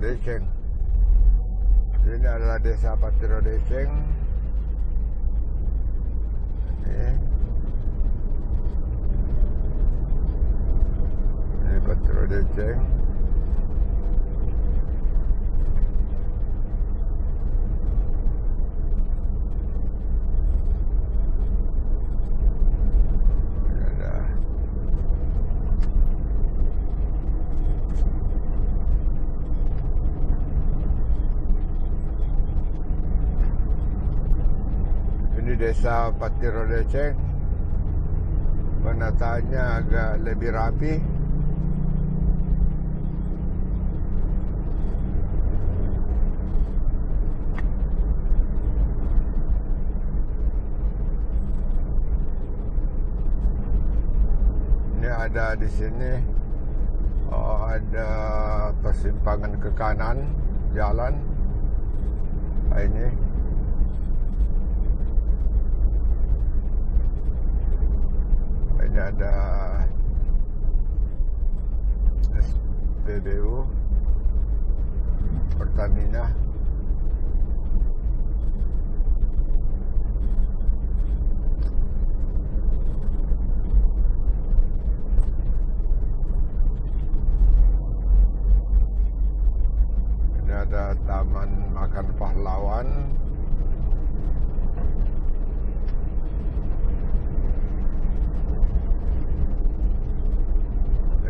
Deceng. Ini adalah desa Patiro Deceng. Ini Patiro Deceng. Ini desa Patiro Deceng. Penataannya agak lebih rapi. Ini ada di sini. Ada persimpangan ke kanan jalan. Ini. Ini ada SPBU Pertamina. Ini ada Taman Makan Pahlawan.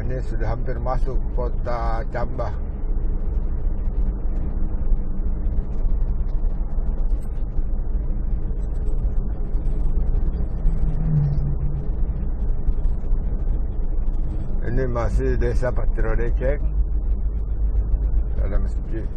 Ini sudah hampir masuk kota Cambah. Ini masih desa Patiro Deceng. Ada masjid.